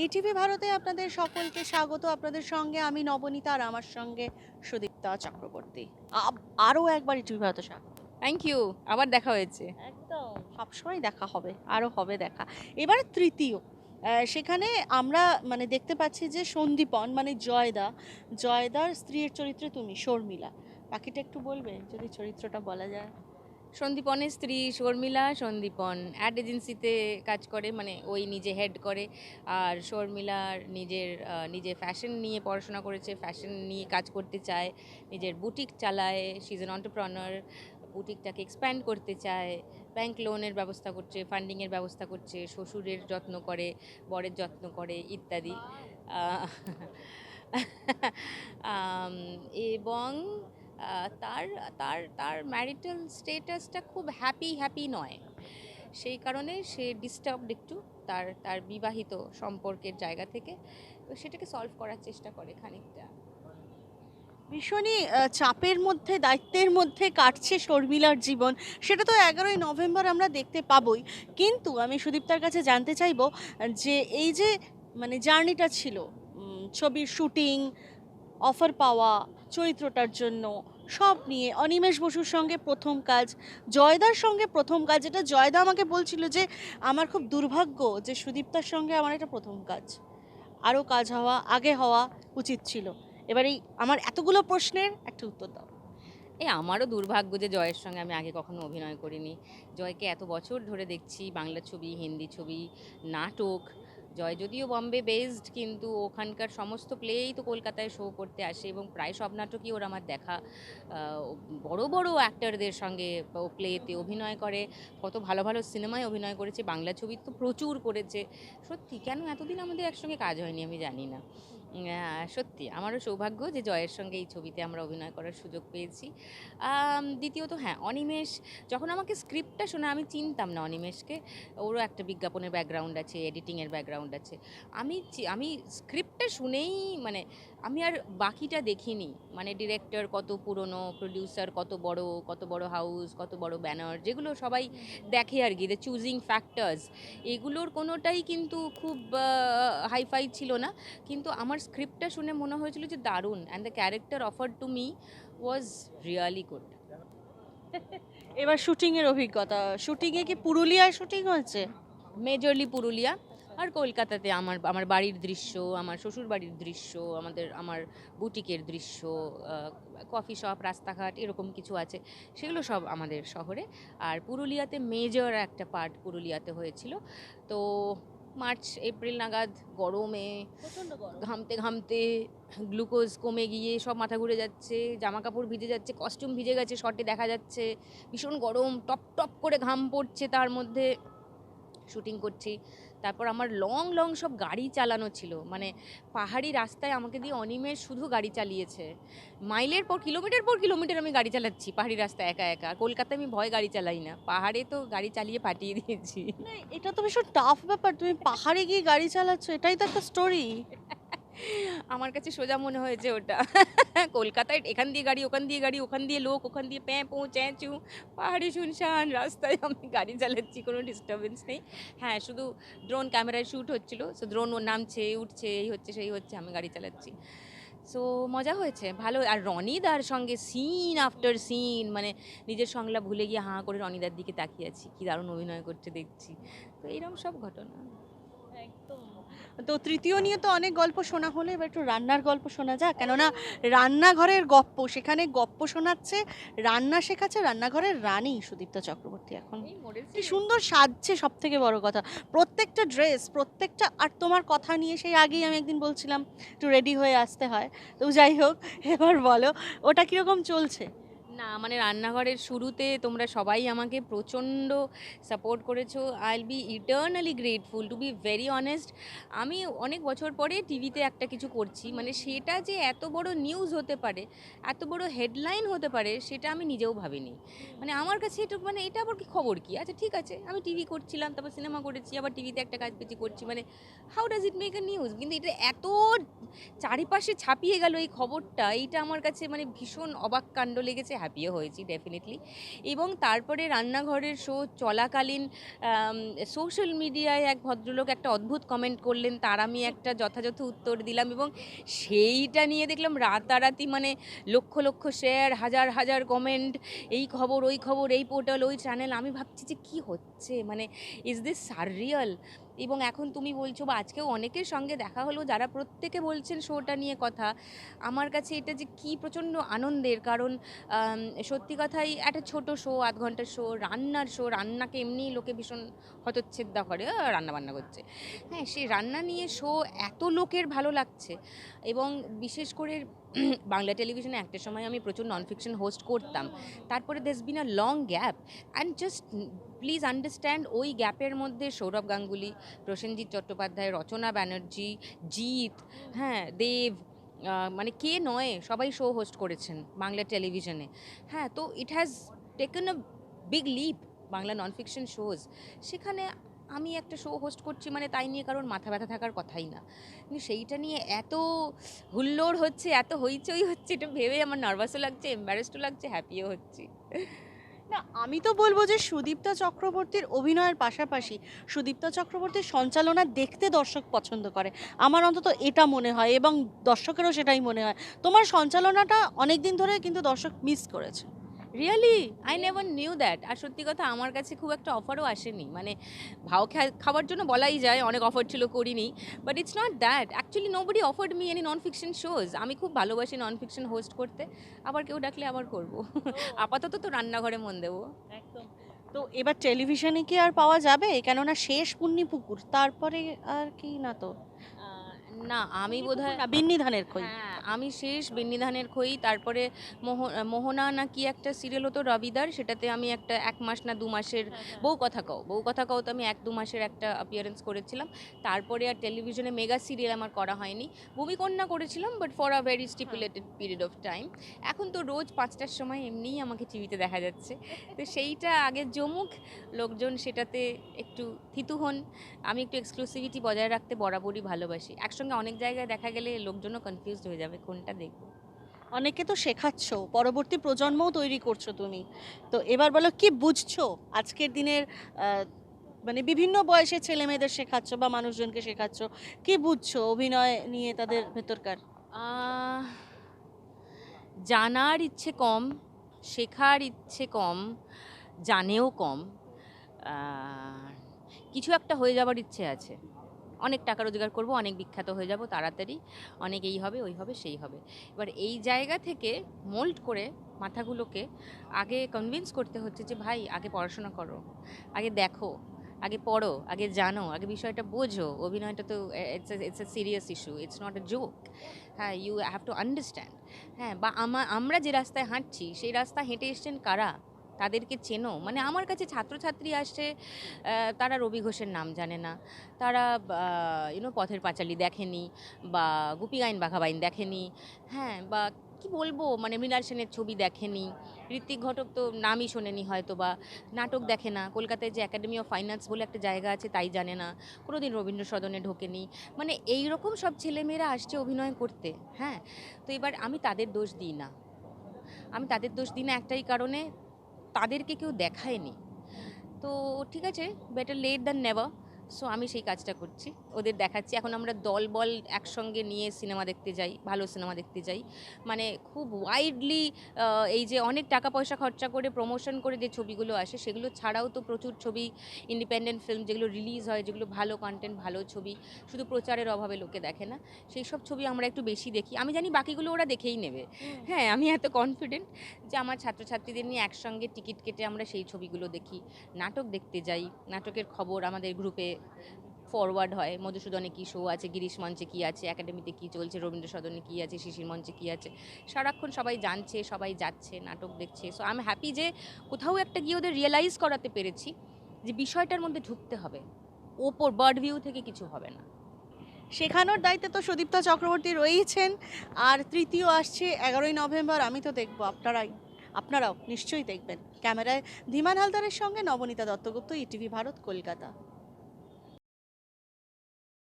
ETV ভারতে আপনাদের সকলকে স্বাগত। আপনাদের সঙ্গে আমি নবনীতা, আর আমার সঙ্গে সুদীপ্তা চক্রবর্তী। আরও একবার ইটিভি ভারতে স্বাগত। থ্যাংক ইউ, আবার দেখা হয়েছে। একদম সবসময় দেখা হবে, আরও হবে দেখা। এবার তৃতীয়, সেখানে আমরা মানে দেখতে পাচ্ছি যে সন্দীপন মানে জয়দার স্ত্রীর চরিত্রে তুমি শর্মিলা। বাকিটা একটু বলবে যদি চরিত্রটা বলা যায়? সন্দীপনের স্ত্রী শর্মিলা, সন্দীপন অ্যাড এজেন্সিতে কাজ করে, মানে ওই নিজে হেড করে। আর শর্মিলার নিজে ফ্যাশন নিয়ে পড়াশোনা করেছে, ফ্যাশন নিয়ে কাজ করতে চায়, নিজের বুটিক চালায়, শি ইজ অ্যান অন্টারপ্রেনার। বুটিকটাকে এক্সপ্যান্ড করতে চায়, ব্যাংক লোনের ব্যবস্থা করছে, ফান্ডিংয়ের ব্যবস্থা করছে, শ্বশুরের যত্ন করে, বরের যত্ন করে ইত্যাদি। আহ, এবং তার তার তার ম্যারিটাল স্টেটাসটা খুব হ্যাপি নয়, সেই কারণে সে ডিস্টার্বড একটু তার তার বিবাহিত সম্পর্কের জায়গা থেকে। তো সেটাকে সলভ করার চেষ্টা করে খানিকটা। ভীষণই চাপের মধ্যে, দায়িত্বের মধ্যে কাটছে শর্মিলার জীবন। সেটা তো 11ই নভেম্বর আমরা দেখতে পাবোই। কিন্তু আমি সুদীপ্তার কাছে জানতে চাইবো যে এই যে মানে জার্নিটা ছিল, ছবির শুটিং, অফার পাওয়া চরিত্রটার জন্য, সব নিয়ে অনিমেষ বসুর সঙ্গে প্রথম কাজ, জয়দার সঙ্গে প্রথম কাজ, এটা জয়দা আমাকে বলছিল যে আমার খুব দুর্ভাগ্য যে সুদীপ্তার সঙ্গে আমার এটা প্রথম কাজ, আরও কাজ আগে হওয়া উচিত ছিল। এবার এই আমার এতগুলো প্রশ্নের একটা উত্তর দাও। আমারও দুর্ভাগ্য যে জয়ের সঙ্গে আমি আগে কখনো অভিনয় করিনি। জয়কে এত বছর ধরে দেখছি বাংলা ছবি, হিন্দি ছবি, নাটক। জয় যদিও বম্বে বেসড, কিন্তু ওখানকার সমস্ত প্লেই তো কলকাতায় শো করতে আসে, এবং প্রায় সব নাটকই ওর আমার দেখা। বড় বড় অ্যাক্টরদের সঙ্গে ও প্লেতে অভিনয় করে, কত ভালো ভালো সিনেমায় অভিনয় করেছে, বাংলা ছবি তো প্রচুর করেছে। সত্যি কেন এতদিন আমাদের একসঙ্গে কাজ হয়নি আমি জানি না। সত্যি আমারও সৌভাগ্য যে জয়ের সঙ্গে এই ছবিতে আমরা অভিনয় করার সুযোগ পেয়েছি। দ্বিতীয়ত হ্যাঁ, অনিমেষ যখন আমাকে স্ক্রিপ্টটা শোনা, আমি চিনতাম না অনিমেষকে। ওরও একটা বিজ্ঞাপনের ব্যাকগ্রাউন্ড আছে, এডিটিংয়ের ব্যাকগ্রাউন্ড আছে। আমি স্ক্রিপ্টটা শুনেই মানে আমি আর বাকিটা দেখিনি, মানে ডিরেক্টর কত পুরনো, প্রডিউসার কত বড় হাউস, কত বড় ব্যানার, যেগুলো সবাই দেখে আর কি, দ্য চুজিং ফ্যাক্টরস, এগুলোর কোনোটাই কিন্তু খুব হাইফাই ছিল না। কিন্তু আমার স্ক্রিপ্টটা শুনে মনে হয়েছিল যে দারুণ, and the character offered to me was really good. এবার শুটিংয়ের অভিজ্ঞতা, শুটিংয়ে কি পুরুলিয়ায় শুটিং হয়েছে? মেজরলি পুরুলিয়া, আর কলকাতাতে আমার আমার বাড়ির দৃশ্য, আমার শ্বশুর বাড়ির দৃশ্য, আমার বুটিকের দৃশ্য, কফি শপ, রাস্তাঘাট, এরকম কিছু আছে, সেগুলো সব আমাদের শহরে। আর পুরুলিয়াতে মেজর একটা পার্ট পুরুলিয়াতে হয়েছিল। তো মার্চ এপ্রিল নাগাদ গরমে ঘামতে ঘামতে গ্লুকোজ কমে গিয়ে সব মাথা ঘুরে যাচ্ছে, জামা কাপড় ভিজে যাচ্ছে, কস্টিউম ভিজে গেছে, শর্টে দেখা যাচ্ছে ভীষণ গরম, টপ টপ করে ঘাম পড়ছে, তার মধ্যে শুটিং করছি। তারপর আমার লং লং সব গাড়ি চালানো ছিল, মানে পাহাড়ি রাস্তায় আমাকে দিয়ে অনিমেষ শুধু গাড়ি চালিয়েছে, মাইলের পর কিলোমিটার আমি গাড়ি চালাচ্ছি পাহাড়ি রাস্তায় একা একা। কলকাতায় আমি ভয় গাড়ি চালাই না, পাহাড়ে তো গাড়ি চালিয়ে পাঠিয়ে দিয়েছি। না, এটা তো ভীষণ টাফ ব্যাপার, তুমি পাহাড়ে গিয়ে গাড়ি চালাচ্ছ, এটাই তো একটা স্টোরি। আমার কাছে সোজা মনে হয়েছে ওটা। কলকাতায় এখান দিয়ে গাড়ি, ওখান দিয়ে গাড়ি, ওখান দিয়ে লোক, ওখান দিয়ে প্যাঁ পো চ্যাঁচু, পাহাড়ি শুনশান রাস্তায় আমি গাড়ি চালাচ্ছি, কোনো ডিস্টারবেন্স নেই। হ্যাঁ, শুধু ড্রোন ক্যামেরায় শ্যুট হচ্ছিল, সো ড্রোন ও নামছে উঠছে, এই হচ্ছে সেই হচ্ছে, আমি গাড়ি চালাচ্ছি। সো মজা হয়েছে, ভালো। আর রনিদার সঙ্গে সিন আফটার সিন, মানে নিজের সংলাপ ভুলে গিয়ে হাঁ করে রনিদার দিকে তাকিয়ে আছি, কি দারুণ অভিনয় করছে দেখছি। তো এইরকম সব ঘটনা। একদম। তো তৃতীয় নিয়ে তো অনেক গল্প শোনা হলো, এবার একটু রান্নার গল্প শোনা যাক, কেননা রান্নাঘরের গপ্প, সেখানে গপ্প শোনাচ্ছে, রান্না শেখাচ্ছে রান্নাঘরের রানী সুদীপ্তা চক্রবর্তী। এখন এই মরেছি। কি সুন্দর সাজছে, সব থেকে বড় কথা প্রত্যেকটা ড্রেস, প্রত্যেকটা, আর তোমার কথা নিয়ে সেই আগেই আমি একদিন বলছিলাম একটু রেডি হয়ে আসতে হয়, তো যাই হোক, এবার বলো ওটা কীরকম চলছে? না, মানে রান্নাঘরের শুরুতে তোমরা সবাই আমাকে প্রচণ্ড সাপোর্ট করেছো। I will be eternally grateful, to be very honest. আমি অনেক বছর পরে টিভিতে একটা কিছু করছি, মানে সেটা যে এত বড় নিউজ হতে পারে, এত বড় হেডলাইন হতে পারে, সেটা আমি নিজেও ভাবিনি। মানে আমার কাছে এটা, মানে এটা আবার কি খবর, কি আচ্ছা ঠিক আছে, আমি টিভি করছিলাম, তারপর সিনেমা করেছি, আবার টিভিতে একটা কাজ পেয়েছি করছি, মানে how does it make a news? কিন্তু এটা এত চারিপাশে ছাপিয়ে গেল এই খবরটা, এইটা আমার কাছে মানে ভীষণ অবাক কাণ্ড লেগেছে, হ্যাপিও হয়েছি ডেফিনেটলি। এবং তারপরে রান্নাঘরের শো চলাকালীন সোশ্যাল মিডিয়ায় এক ভদ্রলোক একটা অদ্ভুত কমেন্ট করলেন, তার আমি একটা যথাযথ উত্তর দিলাম, এবং সেইটা নিয়ে দেখলাম রাতারাতি মানে লক্ষ লক্ষ শেয়ার, হাজার হাজার কমেন্ট, এই খবর ওই খবর, এই পোর্টাল ওই চ্যানেল। আমি ভাবছি যে কি হচ্ছে, মানে ইজ দিস সাররিয়াল? এবং এখন তুমি বলছো, বা আজকেও অনেকের সঙ্গে দেখা হলো যারা প্রত্যেকে বলছেন শোটা নিয়ে কথা। আমার কাছে এটা যে কি প্রচণ্ড আনন্দের, কারণ সত্যি কথাই একটা ছোট শো, আধ ঘন্টার শো, রান্নার শো, রান্নাকে এমনিই লোকে ভীষণ হতচ্ছেদ্যা করে, রান্না বান্না করছে। হ্যাঁ, সেই রান্না নিয়ে শো এত লোকের ভালো লাগছে। এবং বিশেষ করে বাংলা টেলিভিশনে একটা সময় আমি প্রচুর নন ফিকশন হোস্ট করতাম, তারপরে there's been a long gap, and just please understand ওই গ্যাপের মধ্যে সৌরভ গাঙ্গুলি, প্রসেনজিৎ চট্টোপাধ্যায়, রচনা ব্যানার্জি, জিৎ, হ্যাঁ, দেব, মানে কে নয়, সবাই শো হোস্ট করেছেন বাংলা টেলিভিশনে। হ্যাঁ, তো it has taken a big leap, Bangla non fiction shows. সেখানে আমি একটা শো হোস্ট করছি, মানে তাই নিয়ে কারোর মাথা ব্যথা থাকার কথাই না, কিন্তু সেইটা নিয়ে এত হুল্লোড় হচ্ছে, এত হইচই হচ্ছে, এটা ভেবে আমার নার্ভাসও লাগছে, এম্বারেসডও লাগছে, হ্যাপিও হচ্ছি। না, আমি তো বলবো যে সুদীপ্তা চক্রবর্তীর অভিনয়ের পাশাপাশি সুদীপ্তা চক্রবর্তীর সঞ্চালনা দেখতে দর্শক পছন্দ করে, আমার অন্তত এটা মনে হয়, এবং দর্শকেরও সেটাই মনে হয়। তোমার সঞ্চালনাটা অনেক দিন ধরে কিন্তু দর্শক মিস করেছে। Really I never knew that. আর সত্যি কথা, আমার কাছে খুব একটা অফারও আসেনি, মানে ভাও খাওয়ার জন্য বলাই যায়, অনেক অফার ছিল, করিনি। But it's not that, actually nobody offered me any non fiction shows. আমি খুব ভালোবাসি নন ফিকশন হোস্ট করতে, আবার কেউ ডাকলে আবার করব। আপাতত তো রান্নাঘরে মন দেবো। একদম। তো এবার টেলিভিশনে কি আর পাওয়া যাবে? কেননা শেষ পুণ্যিপুকুর, তারপরে আর কি না তো? না, আমি বোধহয়, না, বিন্নি ধানের খই। হ্যাঁ, আমি শেষ বেন্নি ধানের খই, তারপরে মোহনা না কি একটা সিরিয়াল হতো রবিদার, সেটাতে আমি একটা 1 মাস না 2 মাসের, বউ কথা কও তো আমি 1-2 মাসের একটা অ্যাপিয়ারেন্স করেছিলাম। তারপরে আর টেলিভিশনে মেগা সিরিয়াল আমার করা হয়নি। ভূমিকন্যা করেছিলাম, but for a very stipulated period of time. এখন তো রোজ 5টার সময় এমনিই আমাকে টিভিতে দেখা যাচ্ছে, তো সেইটা আগে জমুক, লোকজন সেটাতে একটু থিতু হন। আমি একটু এক্সক্লুসিভিটি বজায় রাখতে বরাবরই ভালোবাসি। একসঙ্গে অনেক জায়গায় দেখা গেলে লোকজনও কনফিউজড হয়ে যাবে কোনটা দেখবো। অনেকে তো শেখাচ্ছ, পরবর্তী প্রজন্মও তৈরি করছো তুমি। তো এবার বলো, কি বুঝছো আজকের দিনের মানে বিভিন্ন বয়সের ছেলে মেয়েদের শেখাচ্ছ বা মানুষজনকে শেখাচ্ছ, কি বুঝছো অভিনয় নিয়ে তাদের ভেতরকার? আহ, জানার ইচ্ছে কম, শেখার ইচ্ছে কম, জানেও কম। আহ, কিছু একটা হয়ে যাবার ইচ্ছে আছে, অনেক টাকা রোজগার করব, অনেক বিখ্যাত হয়ে যাব তাড়াতাড়ি, অনেক এই হবে ওই হবে সেই হবে। এবার এই জায়গা থেকে মোল্ড করে মাথাগুলোকে আগে কনভিন্স করতে হচ্ছে যে ভাই আগে পড়াশোনা করো, আগে দেখো, আগে পড়ো, আগে জানো, আগে বিষয়টা বোঝো। অভিনয়টা তো it's a serious issue, it's not a joke. হ্যাঁ, ইউ হ্যাভ টু আন্ডারস্ট্যান্ড। হ্যাঁ, বা আমরা যে রাস্তায় হাঁটছি সেই রাস্তা হেঁটে এসছেন কারা, তাদেরকে চেনো। মানে আমার কাছে ছাত্রছাত্রী আসছে, তারা রবি ঘোষের নাম জানে না, তারা পথের পাঁচালী দেখেনি, বা গুপি গাইন বাঘা বাইন দেখেনি, হ্যাঁ, বা কি বলবো, মানে মৃণাল সেনের ছবি দেখেনি, ঋত্বিক ঘটক তো নামই শোনেনি হয়তো, বা নাটক দেখে না, কলকাতায় যে একাডেমি অফ ফাইন্যান্স বলে একটা জায়গা আছে তাই জানে না, কোনোদিন রবীন্দ্র সদনে ঢোকেনি। মানে এই রকম সব ছেলেমেয়েরা আসছে অভিনয় করতে। হ্যাঁ, তো এবার আমি তাদের দোষ দিই না, একটাই কারণে, তাদেরকে কেউ দেখায়নি। তো ঠিক আছে, better late than never. So আমি সেই কাজটা করছি, ওদের দেখাচ্ছি। এখন আমরা দলবল একসঙ্গে নিয়ে সিনেমা দেখতে যাই, ভালো সিনেমা দেখতে যাই, মানে খুব ওয়াইডলি, এই যে অনেক টাকা পয়সা খরচা করে প্রমোশন করে যে ছবিগুলো আসে, সেগুলো ছাড়াও তো প্রচুর ছবি, ইন্ডিপেন্ডেন্ট ফিল্ম যেগুলো রিলিজ হয়, যেগুলো ভালো কন্টেন্ট, ভালো ছবি, শুধু প্রচারের অভাবে লোকে দেখে না, সেই সব ছবি আমরা একটু বেশি দেখি। আমি জানি বাকিগুলো ওরা দেখেই নেবে। হ্যাঁ, আমি এত কনফিডেন্ট যে আমার ছাত্রছাত্রীদের নিয়ে একসঙ্গে টিকিট কেটে আমরা সেই ছবিগুলো দেখি, নাটক দেখতে যাই, নাটকের খবর আমাদের গ্রুপে ফরওয়ার্ড হয়, মধুসূদনে কী শো আছে, গিরিশ মঞ্চে কী আছে, একাডেমিতে কী চলছে, রবীন্দ্র সদনে কী আছে, শিশির মঞ্চে কী আছে, সারাক্ষণ সবাই জানছে, সবাই যাচ্ছে, নাটক দেখছে। সো আই এম হ্যাপি যে কোথাও একটা গিয়ে ওদের রিয়েলাইজ করাতে পেরেছি যে বিষয়টার মধ্যে ঢুকতে হবে, ওপর বার্ড ভিউ থেকে কিছু হবে না। শেখানোর দায়িত্বে তো সুদীপ্তা চক্রবর্তী রয়েছেন। আর তৃতীয় আসছে 11ই নভেম্বর, আমি তো দেখবো, আপনারাও নিশ্চয়ই দেখবেন। ক্যামেরায় ধীমান হালদারের সঙ্গে নবনীতা দত্তগুপ্ত, ইটিভি ভারত, কলকাতা।